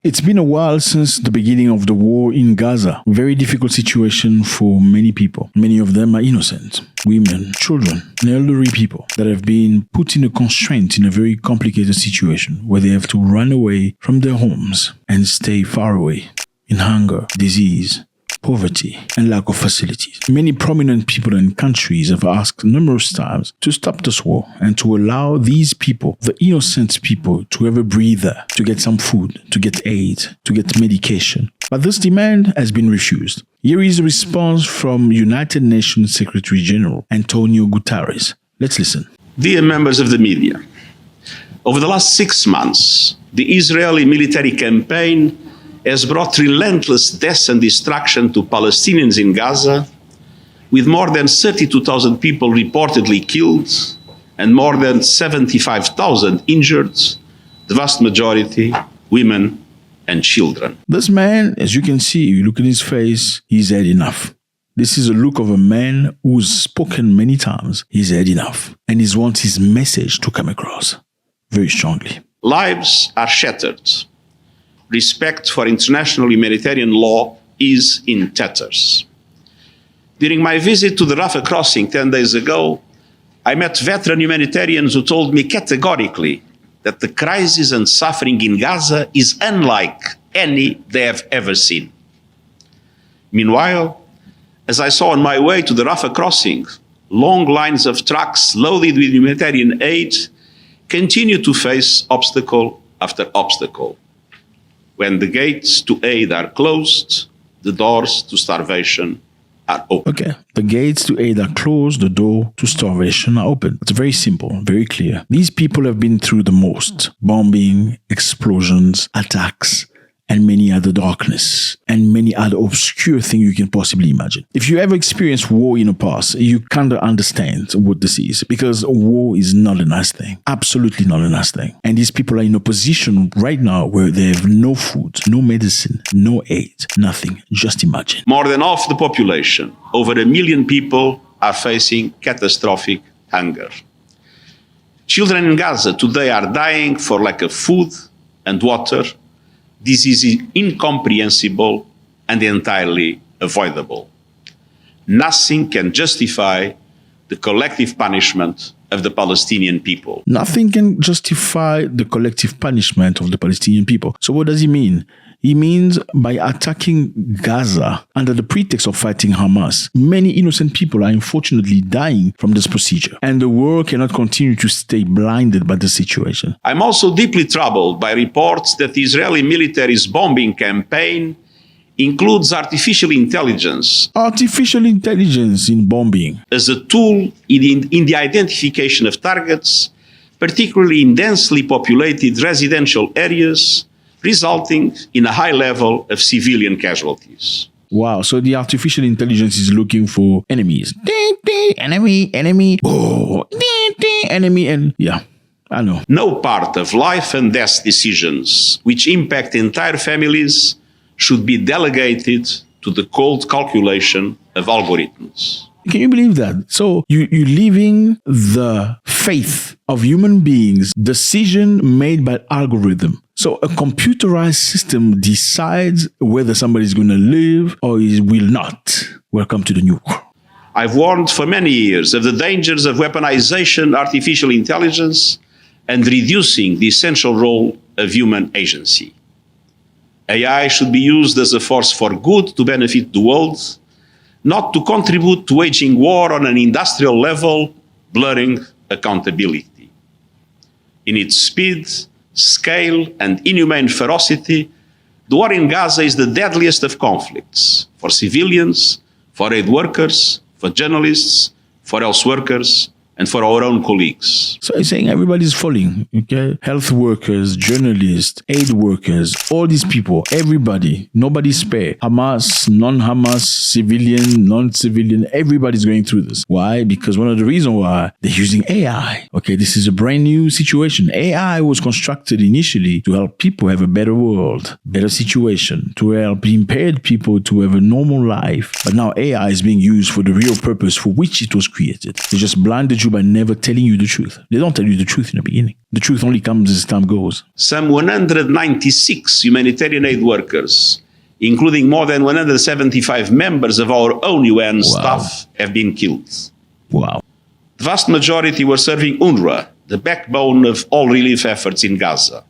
It's been a while since the beginning of the war in Gaza. Very difficult situation for many people. Many of them are innocent. Women, children, and elderly people that have been put in a constraint in a very complicated situation where they have to run away from their homes and stay far away in hunger, disease, poverty, and lack of facilities. Many prominent people and countries have asked numerous times to stop this war and to allow these people, the innocent people, to have a breather, to get some food, to get aid, to get medication. But this demand has been refused. Here is a response from United Nations Secretary General Antonio Guterres. Let's listen. Dear members of the media, over the last 6 months, the Israeli military campaign has brought relentless death and destruction to Palestinians in Gaza, with more than 32,000 people reportedly killed and more than 75,000 injured, the vast majority women and children. This man, as you can see, you look at his face, he's had enough. This is a look of a man who's spoken many times. He's had enough. And he wants his message to come across very strongly. Lives are shattered. Respect for international humanitarian law is in tatters. During my visit to the Rafah crossing 10 days ago, I met veteran humanitarians who told me categorically that the crisis and suffering in Gaza is unlike any they have ever seen. Meanwhile, as I saw on my way to the Rafah crossing, long lines of trucks loaded with humanitarian aid continue to face obstacle after obstacle. When the gates to aid are closed, the doors to starvation are open. Okay, the gates to aid are closed, the door to starvation are open. It's very simple, very clear. These people have been through the most: bombing, explosions, attacks, and many other darkness, and many other obscure things you can possibly imagine. If you ever experienced war in the past, you kind of understand what this is, because war is not a nice thing. Absolutely not a nice thing. And these people are in a position right now where they have no food, no medicine, no aid, nothing. Just imagine. More than half the population, over 1 million people, are facing catastrophic hunger. Children in Gaza today are dying for lack of food and water. This is incomprehensible and entirely avoidable. Nothing can justify the collective punishment of the Palestinian people. Nothing can justify the collective punishment of the Palestinian people. So what does he mean? He means by attacking Gaza under the pretext of fighting Hamas, many innocent people are unfortunately dying from this procedure. And the world cannot continue to stay blinded by the situation. I'm also deeply troubled by reports that the Israeli military's bombing campaign includes artificial intelligence. Artificial intelligence in bombing. As a tool in the identification of targets, particularly in densely populated residential areas, resulting in a high level of civilian casualties. Wow, so the artificial intelligence is looking for enemies. Enemy. Oh, enemy. And yeah, I know. No part of life and death decisions which impact entire families should be delegated to the cold calculation of algorithms. Can you believe that? So you're leaving the faith of human beings, decision made by algorithm. So a computerized system decides whether somebody is going to live or will not. Welcome to the new world. I've warned for many years of the dangers of weaponization, artificial intelligence, and reducing the essential role of human agency. AI should be used as a force for good to benefit the world, not to contribute to waging war on an industrial level, blurring accountability. In its speed, scale, and inhumane ferocity, the war in Gaza is the deadliest of conflicts for civilians, for aid workers, for journalists, for health workers, and for our own colleagues. So he's saying everybody's falling, okay? Health workers, journalists, aid workers, all these people, everybody, nobody's spare. Hamas, non-Hamas, civilian, non-civilian, everybody's going through this. Why? Because one of the reasons why they're using AI. Okay, this is a brand new situation. AI was constructed initially to help people have a better world, better situation, to help impaired people to have a normal life. But now AI is being used for the real purpose for which it was created. They just blinded you you by never telling you the truth. They don't tell you the truth in the beginning. The truth only comes as time goes. Some 196 humanitarian aid workers, including more than 175 members of our own UN staff, have been killed. Wow. The vast majority were serving UNRWA, the backbone of all relief efforts in Gaza.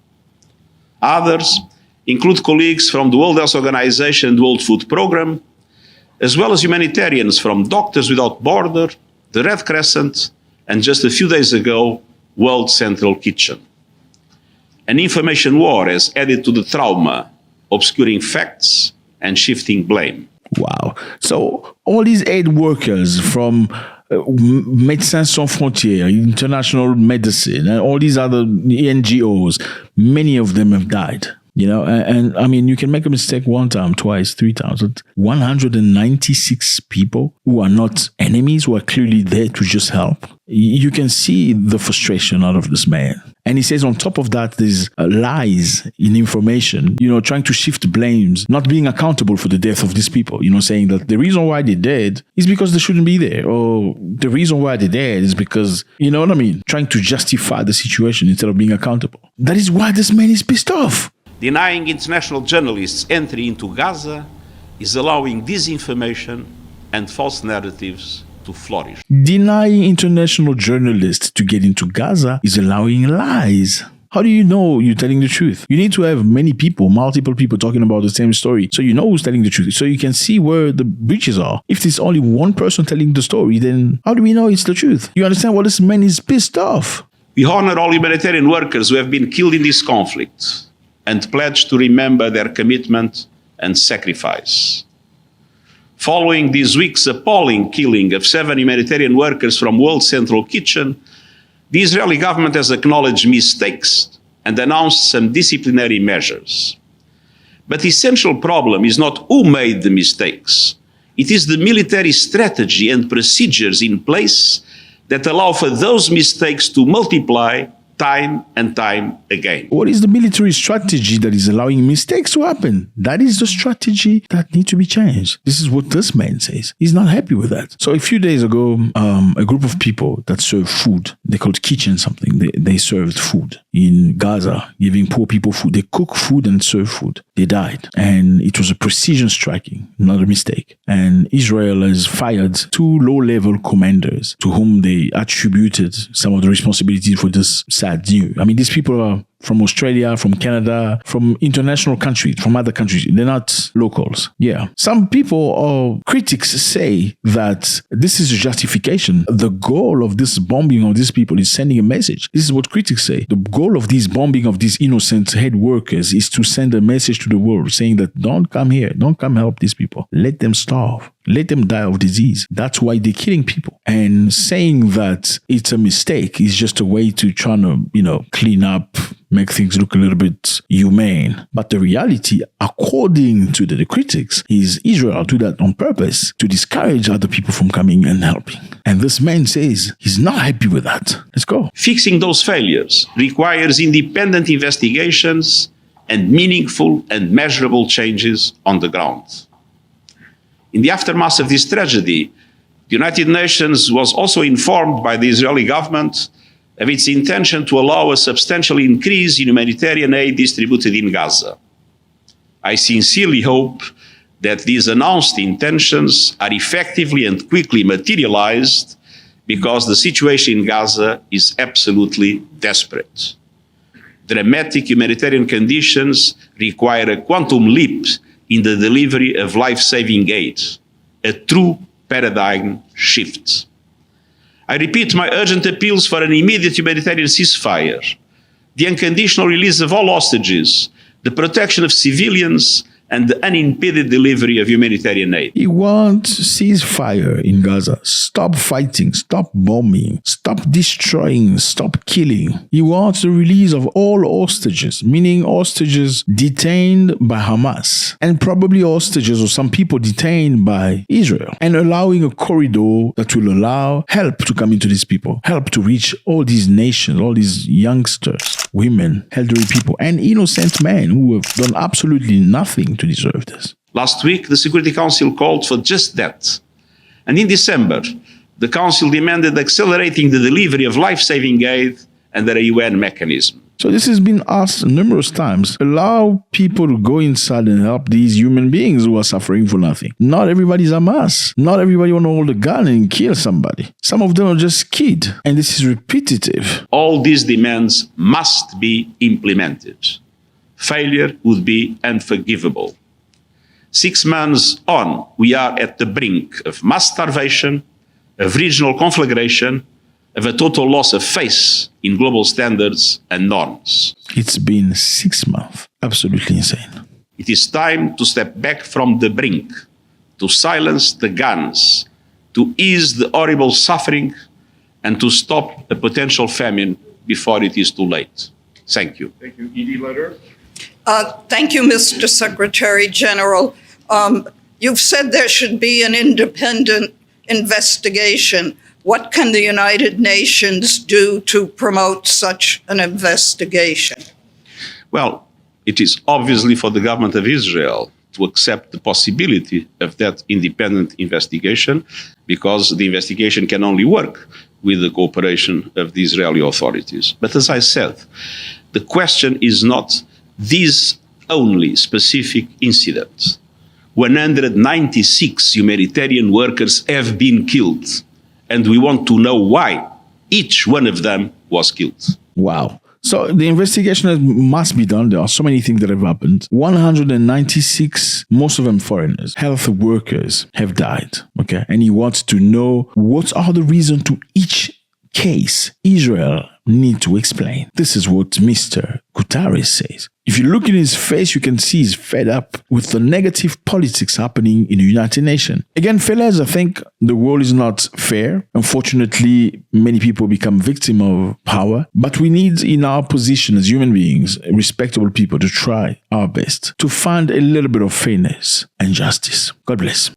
Others include colleagues from the World Health Organization and the World Food Programme, as well as humanitarians from Doctors Without Borders, the Red Crescent, and just a few days ago, World Central Kitchen. An information war has added to the trauma, obscuring facts and shifting blame. Wow. So all these aid workers from Médecins Sans Frontières, International Medicine, and all these other NGOs, many of them have died. You know, and I mean, you can make a mistake one time, twice, three times. But 196 people who are not enemies, who are clearly there to just help. You can see the frustration out of this man. And he says on top of that, there's lies in information, you know, trying to shift blames, not being accountable for the death of these people, you know, saying that the reason why they're dead is because they shouldn't be there. Or the reason why they're dead is because, you know what I mean? Trying to justify the situation instead of being accountable. That is why this man is pissed off. Denying international journalists entry into Gaza is allowing disinformation and false narratives to flourish. Denying international journalists to get into Gaza is allowing lies. How do you know you're telling the truth? You need to have many people, multiple people talking about the same story, so you know who's telling the truth, so you can see where the breaches are. If there's only one person telling the story, then how do we know it's the truth? You understand why this man is pissed off? We honor all humanitarian workers who have been killed in this conflict and pledge to remember their commitment and sacrifice. Following this week's appalling killing of 7 humanitarian workers from World Central Kitchen, the Israeli government has acknowledged mistakes and announced some disciplinary measures. But the essential problem is not who made the mistakes. It is the military strategy and procedures in place that allow for those mistakes to multiply time and time again. What is the military strategy that is allowing mistakes to happen? That is the strategy that needs to be changed. This is what this man says. He's not happy with that. So a few days ago, a group of people that serve food, they called kitchen something. They served food in Gaza, giving poor people food. They cook food and serve food. They died. And it was a precision striking, not a mistake. And Israel has fired 2 low-level commanders to whom they attributed some of the responsibility for this sad news. I mean, these people are from Australia, from Canada, from international countries, from other countries. They're not locals. Yeah. Some people or critics say that this is a justification. The goal of this bombing of these people is sending a message. This is what critics say. The goal of this bombing of these innocent head workers is to send a message to the world saying that don't come here, don't come help these people. Let them starve. Let them die of disease. That's why they're killing people. And saying that it's a mistake is just a way to try to, clean up, make things look a little bit humane. But the reality, according to the critics, is Israel do that on purpose to discourage other people from coming and helping. And this man says he's not happy with that. Let's go. Fixing those failures requires independent investigations and meaningful and measurable changes on the ground. In the aftermath of this tragedy, the United Nations was also informed by the Israeli government of its intention to allow a substantial increase in humanitarian aid distributed in Gaza. I sincerely hope that these announced intentions are effectively and quickly materialized because the situation in Gaza is absolutely desperate. Dramatic humanitarian conditions require a quantum leap in the delivery of life-saving aid, a true paradigm shift. I repeat my urgent appeals for an immediate humanitarian ceasefire, the unconditional release of all hostages, the protection of civilians, and the unimpeded delivery of humanitarian aid. He wants ceasefire in Gaza. Stop fighting, stop bombing, stop destroying, stop killing. He wants the release of all hostages, meaning hostages detained by Hamas, and probably hostages or some people detained by Israel, and allowing a corridor that will allow help to come into these people, help to reach all these nations, all these youngsters, women, elderly people, and innocent men who have done absolutely nothing to deserve this. Last week, the Security Council called for just that. And in December, the Council demanded accelerating the delivery of life-saving aid under a UN mechanism. So this has been asked numerous times. Allow people to go inside and help these human beings who are suffering for nothing. Not everybody's Hamas. Not everybody want to hold a gun and kill somebody. Some of them are just kids. And this is repetitive. All these demands must be implemented. Failure would be unforgivable. 6 months on, we are at the brink of mass starvation, of regional conflagration, of a total loss of faith in global standards and norms. It's been 6 months. Absolutely insane. It is time to step back from the brink, to silence the guns, to ease the horrible suffering, and to stop a potential famine before it is too late. Thank you. Thank you. ED letter. Thank you, Mr. Secretary General. You've said there should be an independent investigation. What can the United Nations do to promote such an investigation? Well, it is obviously for the government of Israel to accept the possibility of that independent investigation, because the investigation can only work with the cooperation of the Israeli authorities. But as I said, the question is not this only specific incident. 196 humanitarian workers have been killed, and we want to know why each one of them was killed. Wow. So the investigation must be done. There are so many things that have happened. 196, most of them foreigners, health workers have died. Okay. And he wants to know what are the reasons to each case Israel need to explain. This is what Mr. Guterres says. If you look in his face, you can see he's fed up with the negative politics happening in the United Nations. Again, fellas, I think the world is not fair. Unfortunately, many people become victims of power. But we need, in our position as human beings, respectable people, to try our best to find a little bit of fairness and justice. God bless.